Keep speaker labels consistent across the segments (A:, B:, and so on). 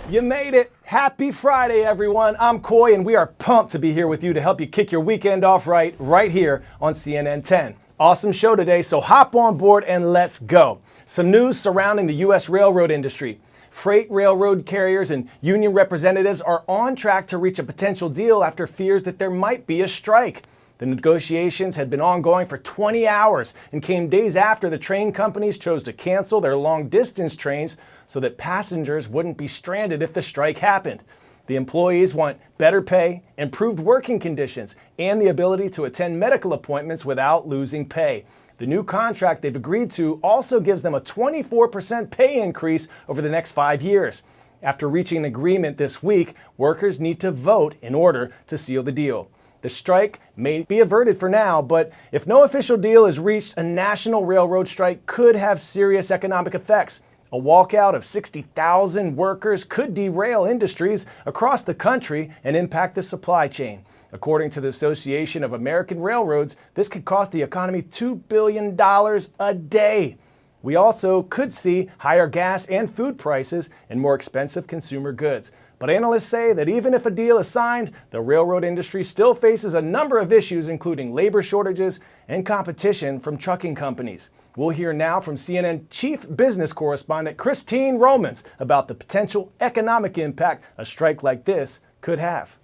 A: You made it! Happy Friday, everyone. I'm Coy, and we are pumped to be here with you to help you kick your weekend off right here on CNN 10. Awesome show today, so hop on board and let's go. Some news surrounding the U.S. railroad industry. Freight railroad carriers and union representatives are on track to reach a potential deal after fears that there might be a strike. The negotiations had been ongoing for 20 hours and came days after the train companies chose to cancel their long-distance trains so that passengers wouldn't be stranded if the strike happened. The employees want better pay, improved working conditions, and the ability to attend medical appointments without losing pay. The new contract they've agreed to also gives them a 24% pay increase over the next 5 years. After reaching an agreement this week, workers need to vote in order to seal the deal. The strike may be averted for now, but if no official deal is reached, a national railroad strike could have serious economic effects. A walkout of 60,000 workers could derail industries across the country and impact the supply chain. According to the Association of American Railroads, this could cost the economy $2 billion a day. We also could see higher gas and food prices and more expensive consumer goods. But analysts say that even if a deal is signed, the railroad industry still faces a number of issues, including labor shortages and competition from trucking companies. We'll hear now from CNN Chief Business Correspondent Christine Romans about the potential economic impact a strike like this could have.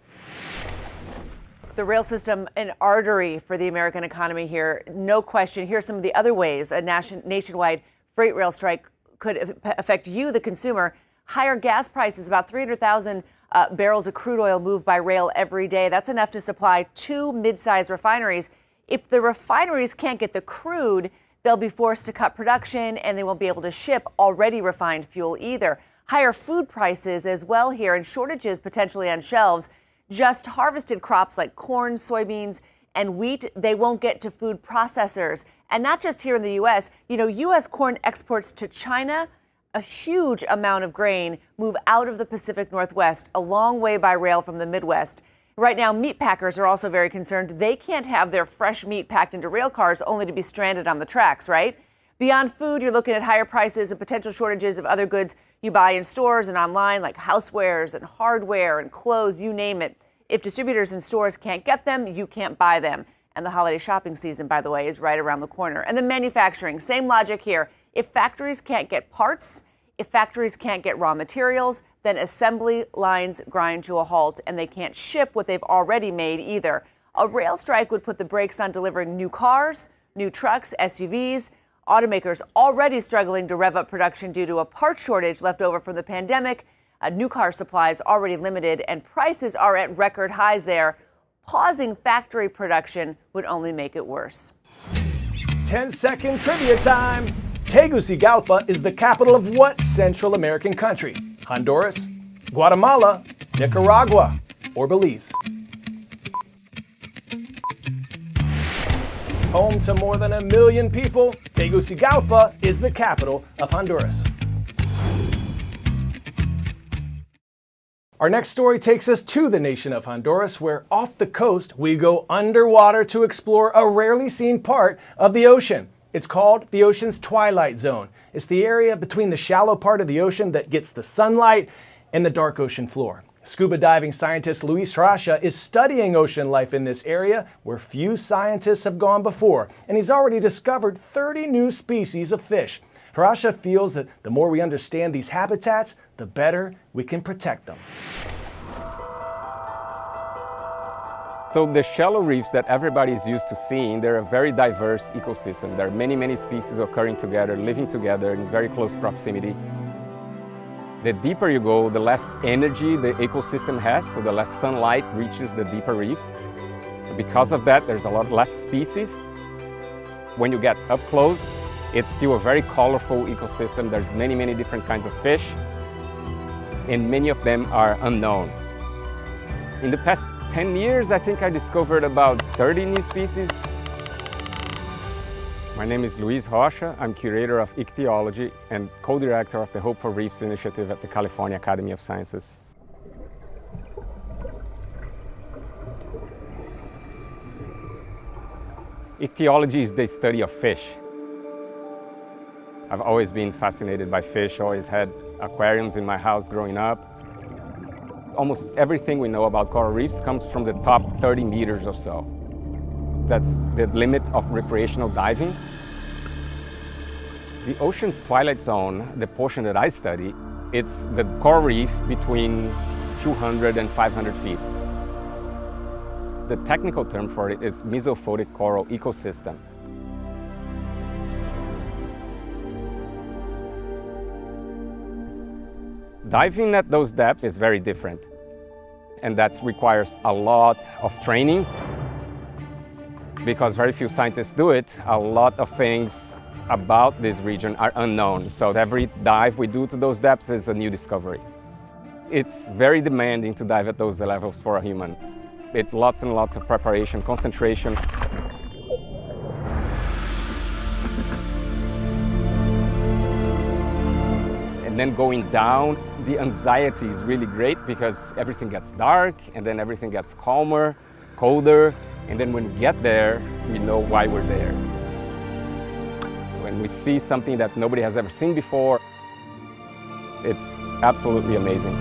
B: The rail system, an artery for the American economy here, no question. Here's some of the other ways a nationwide freight rail strike could affect you, the consumer. Higher gas prices, about 300,000 barrels of crude oil moved by rail every day. That's enough to supply 2 mid-sized refineries. If the refineries can't get the crude, they'll be forced to cut production and they won't be able to ship already refined fuel either. Higher food prices as well here and shortages potentially on shelves. Just harvested crops like corn, soybeans, and wheat, they won't get to food processors. And not just here in the U.S. U.S. corn exports to China, a huge amount of grain move out of the Pacific Northwest, a long way by rail from the Midwest. Right now, meat packers are also very concerned. They can't have their fresh meat packed into rail cars only to be stranded on the tracks, right? Beyond food, you're looking at higher prices and potential shortages of other goods you buy in stores and online, like housewares and hardware and clothes, you name it. If distributors and stores can't get them, you can't buy them. And the holiday shopping season, by the way, is right around the corner. And then manufacturing, same logic here. If factories can't get parts, if factories can't get raw materials, then assembly lines grind to a halt and they can't ship what they've already made either. A rail strike would put the brakes on delivering new cars, new trucks, SUVs. Automakers already struggling to rev up production due to a part shortage left over from the pandemic. New car supplies already limited and prices are at record highs there. Pausing factory production would only make it worse.
A: 10-second trivia time. Tegucigalpa is the capital of what Central American country? Honduras, Guatemala, Nicaragua, or Belize? Home to more than 1 million people, Tegucigalpa is the capital of Honduras. Our next story takes us to the nation of Honduras, where off the coast we go underwater to explore a rarely seen part of the ocean. It's called the ocean's twilight zone. It's the area between the shallow part of the ocean that gets the sunlight and the dark ocean floor. Scuba diving scientist Luis Rocha is studying ocean life in this area where few scientists have gone before, and he's already discovered 30 new species of fish. Rocha feels that the more we understand these habitats, the better we can protect them.
C: So the shallow reefs that everybody is used to seeing, they're a very diverse ecosystem. There are many, many species occurring together, living together in very close proximity. The deeper you go, the less energy the ecosystem has, so the less sunlight reaches the deeper reefs. Because of that, there's a lot less species. When you get up close, it's still a very colorful ecosystem. There's many, many different kinds of fish, and many of them are unknown. In the past 10 years, I think I discovered about 30 new species. My name is Luis Rocha. I'm curator of ichthyology and co-director of the Hope for Reefs initiative at the California Academy of Sciences. Ichthyology is the study of fish. I've always been fascinated by fish, always had aquariums in my house growing up. Almost everything we know about coral reefs comes from the top 30 meters or so. That's the limit of recreational diving. The ocean's twilight zone, the portion that I study, it's the coral reef between 200 and 500 feet. The technical term for it is mesophotic coral ecosystem. Diving at those depths is very different, and that requires a lot of training. Because very few scientists do it, a lot of things about this region are unknown. So every dive we do to those depths is a new discovery. It's very demanding to dive at those levels for a human. It's lots and lots of preparation, concentration. And then going down, the anxiety is really great because everything gets dark and then everything gets calmer, colder. And then when we get there, we know why we're there. When we see something that nobody has ever seen before, it's absolutely amazing.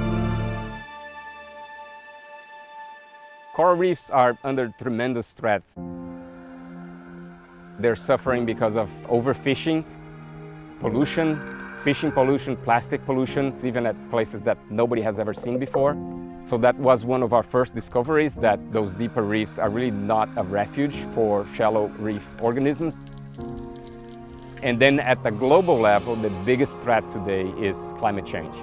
C: Coral reefs are under tremendous threats. They're suffering because of overfishing, pollution, fishing pollution, plastic pollution, even at places that nobody has ever seen before. So that was one of our first discoveries, that those deeper reefs are really not a refuge for shallow reef organisms. And then at the global level, the biggest threat today is climate change.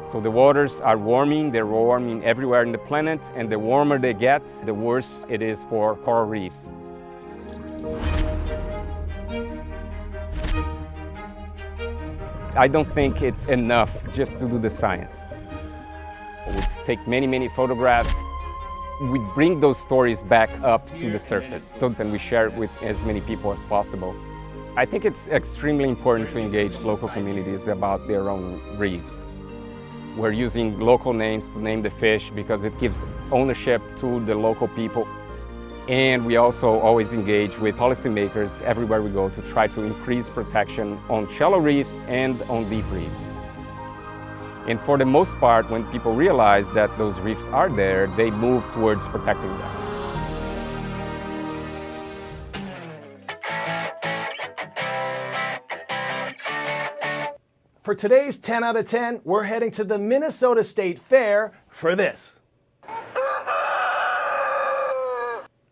C: So the waters are warming, they're warming everywhere in the planet, and the warmer they get, the worse it is for coral reefs. I don't think it's enough just to do the science. We take many photographs. We bring those stories back up to the surface, so then we share it with as many people as possible. I think it's extremely important to engage local communities about their own reefs. We're using local names to name the fish because it gives ownership to the local people. And we also always engage with policymakers everywhere we go to try to increase protection on shallow reefs and on deep reefs. And for the most part, when people realize that those reefs are there, they move towards protecting them.
A: For today's 10 out of 10, we're heading to the Minnesota State Fair for this.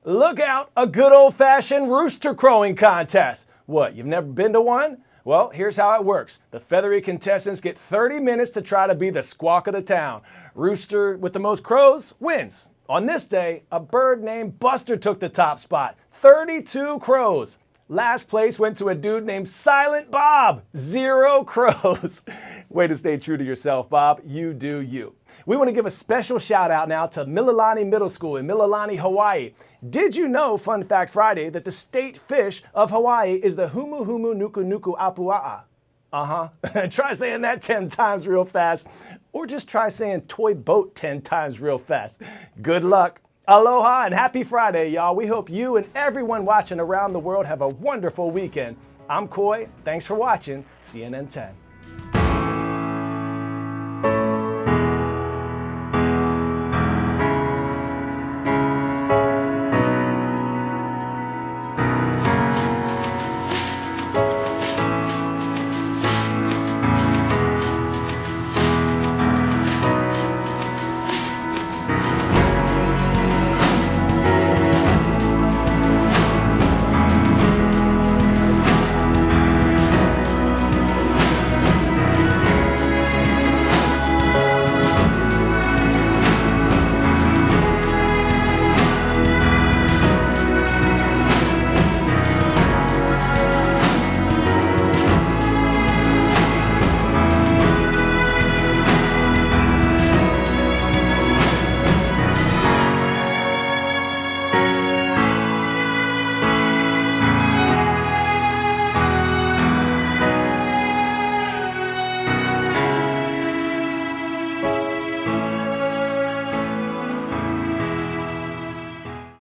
A: Look out, a good old-fashioned rooster crowing contest. What, you've never been to one? Well, here's how it works. The feathery contestants get 30 minutes to try to be the squawk of the town. Rooster with the most crows wins. On this day, a bird named Buster took the top spot. 32 crows. Last place went to a dude named Silent Bob. 0 crows. Way to stay true to yourself, Bob. You do you. We want to give a special shout out now to Mililani Middle School in Mililani, Hawaii. Did you know, Fun Fact Friday, that the state fish of Hawaii is the Humu Humu Nuku Nuku Apua'a? Try saying that 10 times real fast. Or just try saying toy boat 10 times real fast. Good luck. Aloha and happy Friday, y'all. We hope you and everyone watching around the world have a wonderful weekend. I'm Coy. Thanks for watching CNN 10.